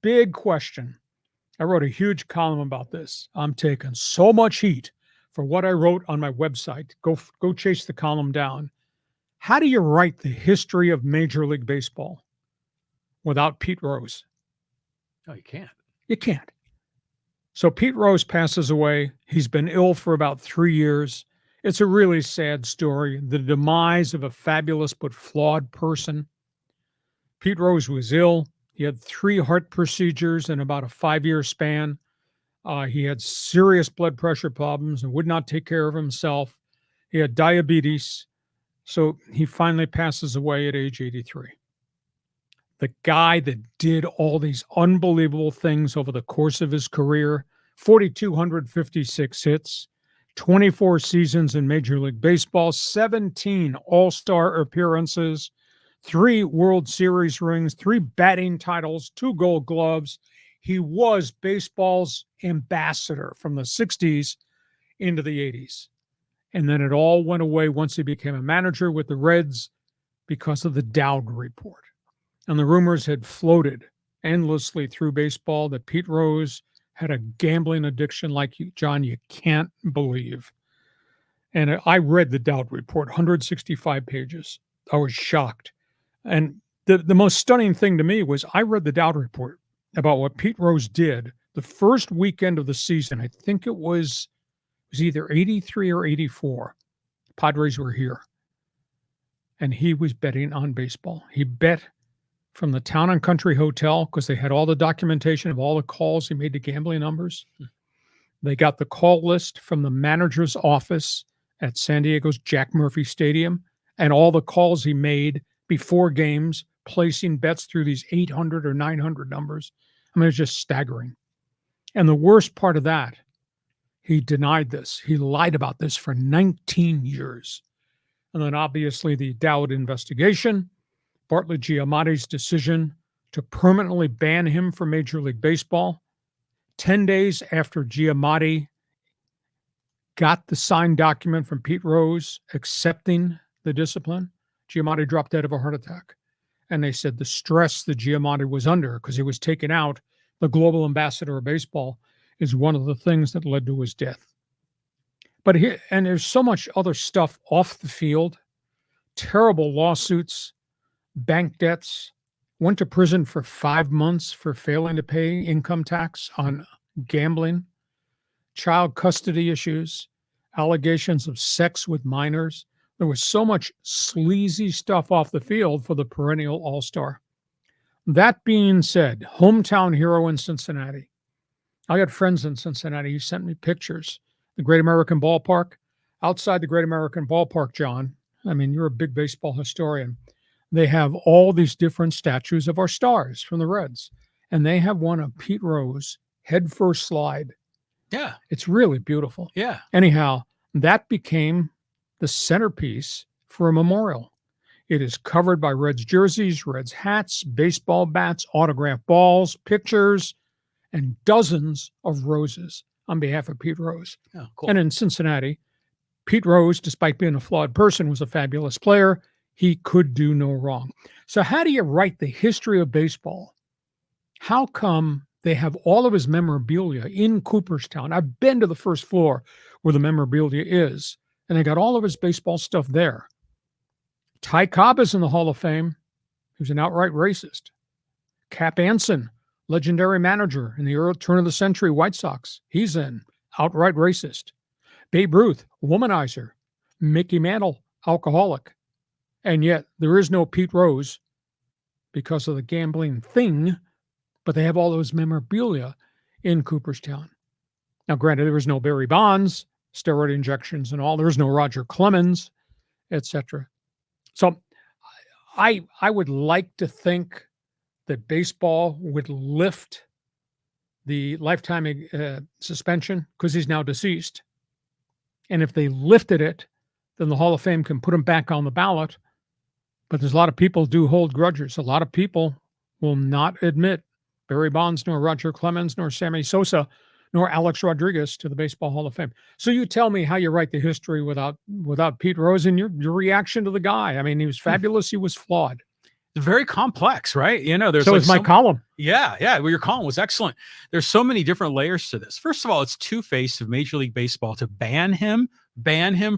big question. I wrote a huge column about this. I'm taking so much heat for what I wrote on my website. Go chase the column down. How do you write the history of Major League Baseball without Pete Rose? No, you can't. You can't. So Pete Rose passes away. He's been ill for about 3 years. It's a really sad story, the demise of a fabulous but flawed person. Pete Rose was ill. He had 3 heart procedures in about a 5-year span. He had serious blood pressure problems and would not take care of himself. He had diabetes. So he finally passes away at age 83. The guy that did all these unbelievable things over the course of his career, 4,256 hits, 24 seasons in Major League Baseball, 17 All-Star appearances, 3 World Series rings, 3 batting titles, 2 Gold Gloves. He was baseball's ambassador from the 60s into the 80s. And then it all went away once he became a manager with the Reds because of the Dowd report. And the rumors had floated endlessly through baseball that Pete Rose had a gambling addiction like you, John, you can't believe. And I read the Dowd report, 165 pages. I was shocked. And the most stunning thing to me was I read the Dowd report about what Pete Rose did the first weekend of the season. I think it was either 83 or 84. Padres were here. And he was betting on baseball. He bet from the Town and Country Hotel because they had all the documentation of all the calls he made to gambling numbers. They got the call list from the manager's office at San Diego's Jack Murphy Stadium and all the calls he made before games, placing bets through these 800 or 900 numbers. I mean, it's just staggering. And the worst part of that, he denied this. He lied about this for 19 years. And then obviously the Dowd investigation, Bartlett Giamatti's decision to permanently ban him from Major League Baseball. 10 days after Giamatti got the signed document from Pete Rose accepting the discipline, Giamatti dropped dead of a heart attack. And they said the stress that Giamatti was under because he was taken out, the global ambassador of baseball, is one of the things that led to his death. But here, and there's so much other stuff off the field, terrible lawsuits, bank debts, went to prison for 5 months for failing to pay income tax on gambling, child custody issues, allegations of sex with minors. There was so much sleazy stuff off the field for the perennial all-star. That being said, hometown hero in Cincinnati. I got friends in Cincinnati who sent me pictures. The Great American Ballpark. Outside the Great American Ballpark, John, I mean, you're a big baseball historian. They have all these different statues of our stars from the Reds. And they have one of Pete Rose, head first slide. Yeah. It's really beautiful. Yeah. Anyhow, that became the centerpiece for a memorial. It is covered by Reds jerseys, Reds hats, baseball bats, autographed balls, pictures, and dozens of roses on behalf of Pete Rose. Oh, cool. And in Cincinnati, Pete Rose, despite being a flawed person, was a fabulous player. He could do no wrong. So how do you write the history of baseball? How come they have all of his memorabilia in Cooperstown? I've been to the first floor where the memorabilia is, and they got all of his baseball stuff there. Ty Cobb is in the Hall of Fame. He was an outright racist. Cap Anson, legendary manager in the early turn of the century White Sox. He's in, outright racist. Babe Ruth, womanizer. Mickey Mantle, alcoholic. And yet there is no Pete Rose because of the gambling thing, but they have all those memorabilia in Cooperstown. Now, granted, there was no Barry Bonds, steroid injections and all. There was no Roger Clemens, etc. So I would like to think that baseball would lift the lifetime suspension because he's now deceased. And if they lifted it, then the Hall of Fame can put him back on the ballot. But there's a lot of people do hold grudges. A lot of people will not admit Barry Bonds, nor Roger Clemens, nor Sammy Sosa, nor Alex Rodriguez to the Baseball Hall of Fame. So you tell me how you write the history without Pete Rose and your reaction to the guy. I mean, he was fabulous. He was flawed. Very complex, right? There's So like is my column. yeah. Well, your column was excellent. There's so many different layers to this. First of all, it's two-faced of Major League Baseball to ban him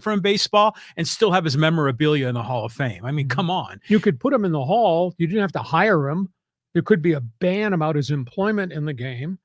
from baseball, and still have his memorabilia in the Hall of Fame. I mean, come on. You could put him in the hall. You didn't have to hire him. There could be a ban about his employment in the game.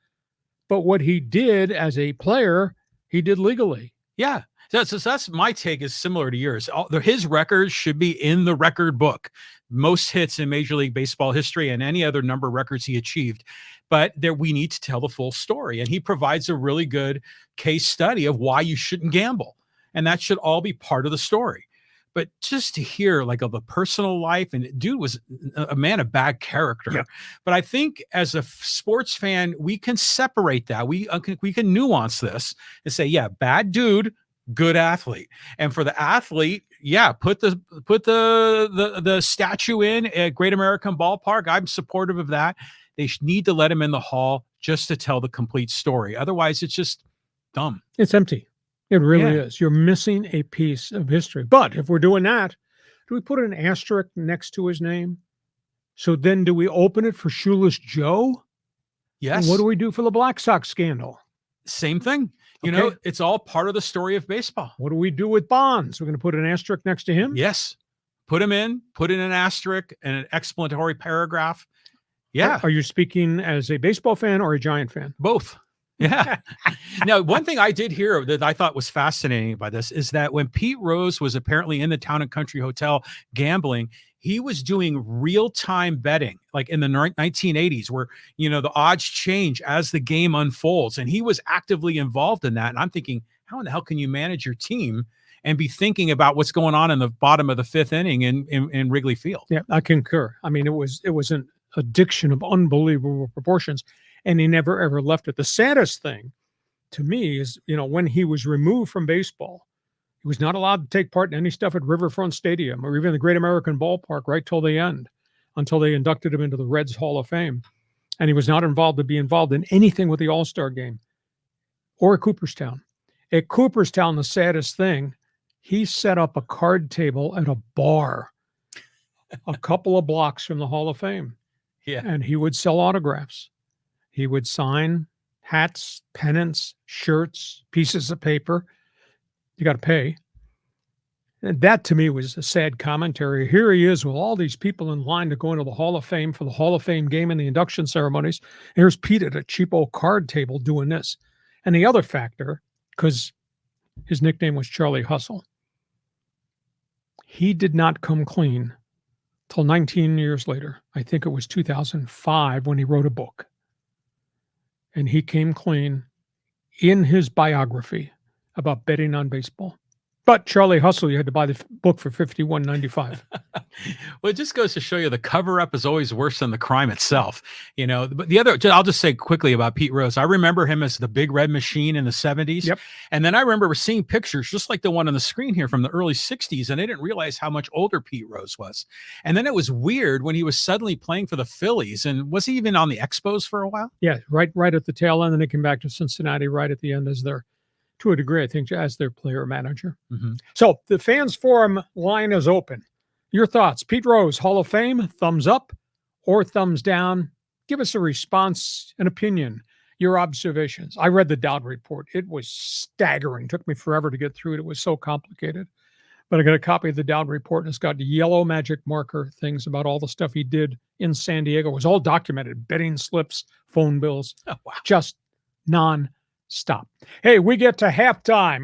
But what he did as a player, he did legally. Yeah. That's my take is similar to yours. His records should be in the record book. Most hits in Major League Baseball history and any other number of records he achieved. But we need to tell the full story. And he provides a really good case study of why you shouldn't gamble. And that should all be part of the story. But just to hear like of the personal life, and dude was a man of bad character. Yeah. But I think as a sports fan, we can separate that. We can nuance this and say, yeah, bad dude, good athlete. And for the athlete, yeah, put the statue in at Great American Ballpark. I'm supportive of that. They need to let him in the hall just to tell the complete story. Otherwise, it's just dumb. It's empty. It really is. You're missing a piece of history. But if we're doing that, do we put an asterisk next to his name? So then do we open it for Shoeless Joe? Yes. And what do we do for the Black Sox scandal? Same thing. Okay. It's all part of the story of baseball. What do we do with Bonds? We're going to put an asterisk next to him? Yes. Put him in, put in an asterisk and an explanatory paragraph. Yeah. Are you speaking as a baseball fan or a Giant fan? Both. Yeah. Now, one thing I did hear that I thought was fascinating by this is that when Pete Rose was apparently in the Town and Country Hotel gambling, he was doing real-time betting, like in the 1980s, where, the odds change as the game unfolds. And he was actively involved in that. And I'm thinking, how in the hell can you manage your team and be thinking about what's going on in the bottom of the fifth inning in Wrigley Field? Yeah, I concur. I mean, it was an addiction of unbelievable proportions. And he never, ever left it. The saddest thing to me is, when he was removed from baseball, he was not allowed to take part in any stuff at Riverfront Stadium or even the Great American Ballpark right till the end, until they inducted him into the Reds Hall of Fame. And he was not involved in anything with the All-Star game or at Cooperstown. At Cooperstown, the saddest thing, he set up a card table at a bar a couple of blocks from the Hall of Fame. Yeah. And he would sell autographs. He would sign hats, pennants, shirts, pieces of paper. You got to pay. And that to me was a sad commentary. Here he is with all these people in line to go into the Hall of Fame for the Hall of Fame game and the induction ceremonies. Here's Pete at a cheapo card table doing this. And the other factor, because his nickname was Charlie Hustle, he did not come clean till 19 years later. I think it was 2005 when he wrote a book. And he came clean in his biography about betting on baseball. But Charlie Hustle, you had to buy the book for $51.95. Well, it just goes to show you the cover-up is always worse than the crime itself. But the other, I'll just say quickly about Pete Rose. I remember him as the Big Red Machine in the 70s. Yep. And then I remember seeing pictures just like the one on the screen here from the early 60s, and I didn't realize how much older Pete Rose was. And then it was weird when he was suddenly playing for the Phillies. And was he even on the Expos for a while? Yeah, right at the tail end. And they came back to Cincinnati right at the end as to a degree, I think, as their player manager. Mm-hmm. So the fans forum line is open. Your thoughts, Pete Rose, Hall of Fame, thumbs up or thumbs down? Give us a response, an opinion, your observations. I read the Dowd report. It was staggering. Took me forever to get through it. It was so complicated. But I got a copy of the Dowd report, and it's got yellow magic marker things about all the stuff he did in San Diego. It was all documented, betting slips, phone bills, Oh, wow. just non-stop. Hey, we get to halftime.